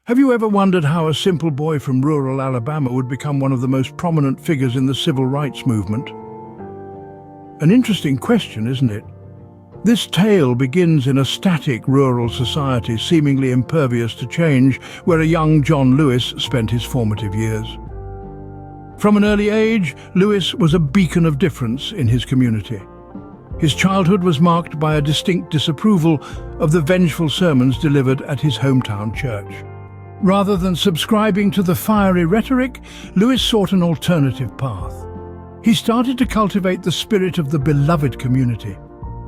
Have you ever wondered how a simple boy from rural Alabama would become one of the most prominent figures in the civil rights movement? An interesting question, isn't it? This tale begins in a static rural society seemingly impervious to change, where a young John Lewis spent his formative years. From an early age, Lewis was a beacon of difference in his community. His childhood was marked by a distinct disapproval of the vengeful sermons delivered at his hometown church. Rather than subscribing to the fiery rhetoric, Lewis sought an alternative path. He started to cultivate the spirit of the beloved community,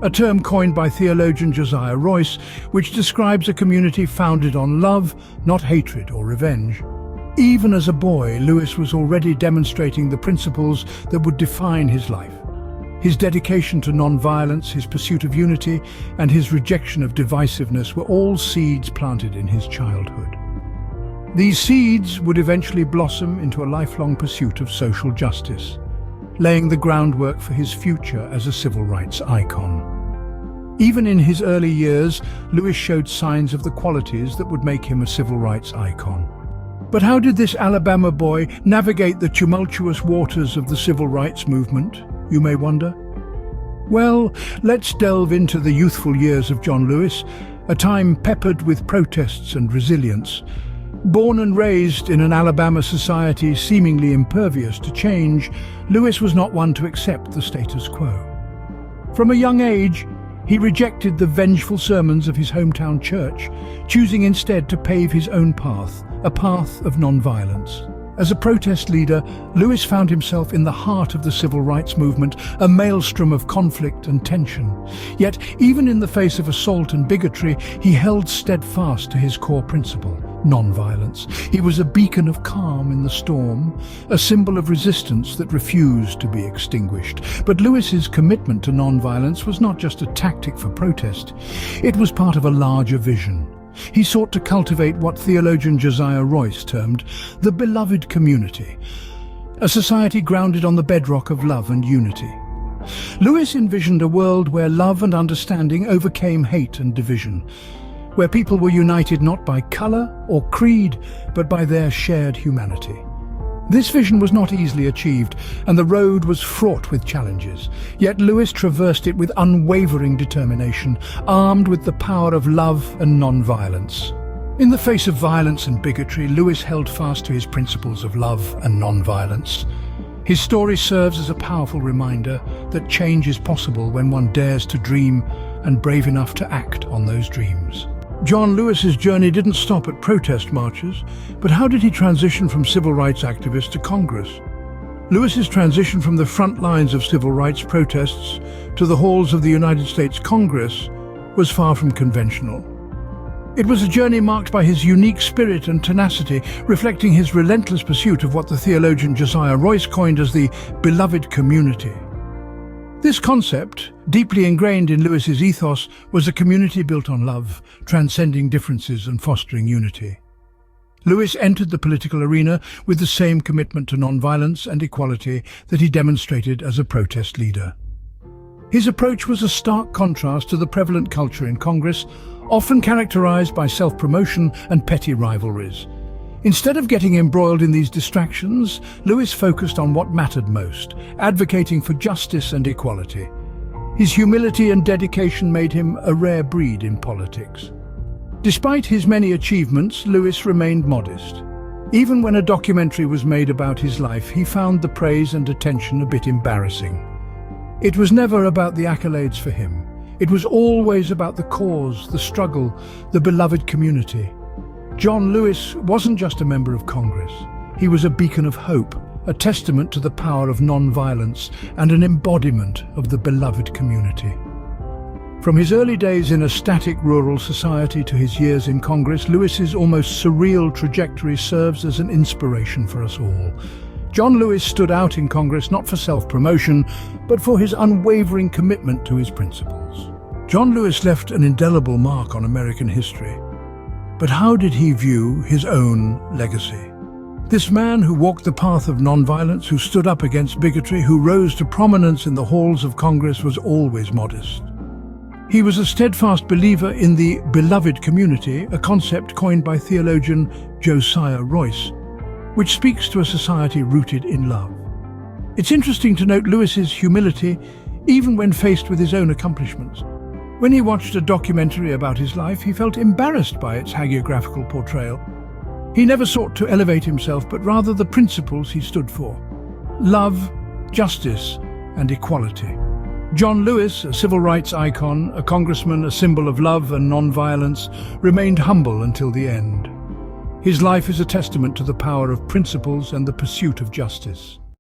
a term coined by theologian Josiah Royce, which describes a community founded on love, not hatred or revenge. Even as a boy, Lewis was already demonstrating the principles that would define his life. His dedication to non-violence, his pursuit of unity, and his rejection of divisiveness were all seeds planted in his childhood. These seeds would eventually blossom into a lifelong pursuit of social justice, laying the groundwork for his future as a civil rights icon. Even in his early years, Lewis showed signs of the qualities that would make him a civil rights icon. But how did this Alabama boy navigate the tumultuous waters of the civil rights movement, you may wonder? Well, let's delve into the youthful years of John Lewis, a time peppered with protests and resilience. Born and raised in an Alabama society seemingly impervious to change, Lewis was not one to accept the status quo. From a young age, he rejected the vengeful sermons of his hometown church, choosing instead to pave his own path, a path of non-violence. As a protest leader, Lewis found himself in the heart of the civil rights movement, a maelstrom of conflict and tension. Yet, even in the face of assault and bigotry, he held steadfast to his core principle: non-violence. He was a beacon of calm in the storm, a symbol of resistance that refused to be extinguished. But Lewis's commitment to non-violence was not just a tactic for protest. It was part of a larger vision. He sought to cultivate what theologian Josiah Royce termed the beloved community, a society grounded on the bedrock of love and unity. Lewis envisioned a world where love and understanding overcame hate and division, where people were united not by colour or creed, but by their shared humanity. This vision was not easily achieved, and the road was fraught with challenges. Yet Lewis traversed it with unwavering determination, armed with the power of love and non-violence. In the face of violence and bigotry, Lewis held fast to his principles of love and non-violence. His story serves as a powerful reminder that change is possible when one dares to dream and brave enough to act on those dreams. John Lewis's journey didn't stop at protest marches, but how did he transition from civil rights activist to Congress? Lewis's transition from the front lines of civil rights protests to the halls of the United States Congress was far from conventional. It was a journey marked by his unique spirit and tenacity, reflecting his relentless pursuit of what the theologian Josiah Royce coined as the beloved community. This concept, deeply ingrained in Lewis's ethos, was a community built on love, transcending differences and fostering unity. Lewis entered the political arena with the same commitment to non-violence and equality that he demonstrated as a protest leader. His approach was a stark contrast to the prevalent culture in Congress, often characterized by self-promotion and petty rivalries. Instead of getting embroiled in these distractions, Lewis focused on what mattered most, advocating for justice and equality. His humility and dedication made him a rare breed in politics. Despite his many achievements, Lewis remained modest. Even when a documentary was made about his life, he found the praise and attention a bit embarrassing. It was never about the accolades for him. It was always about the cause, the struggle, the beloved community. John Lewis wasn't just a member of Congress. He was a beacon of hope, a testament to the power of non-violence and an embodiment of the beloved community. From his early days in a static rural society to his years in Congress, Lewis's almost surreal trajectory serves as an inspiration for us all. John Lewis stood out in Congress not for self-promotion, but for his unwavering commitment to his principles. John Lewis left an indelible mark on American history. But how did he view his own legacy? This man who walked the path of nonviolence, who stood up against bigotry, who rose to prominence in the halls of Congress, was always modest. He was a steadfast believer in the beloved community, a concept coined by theologian Josiah Royce, which speaks to a society rooted in love. It's interesting to note Lewis's humility, even when faced with his own accomplishments. When he watched a documentary about his life, he felt embarrassed by its hagiographical portrayal. He never sought to elevate himself, but rather the principles he stood for: love, justice, and equality. John Lewis, a civil rights icon, a congressman, a symbol of love and non-violence, remained humble until the end. His life is a testament to the power of principles and the pursuit of justice.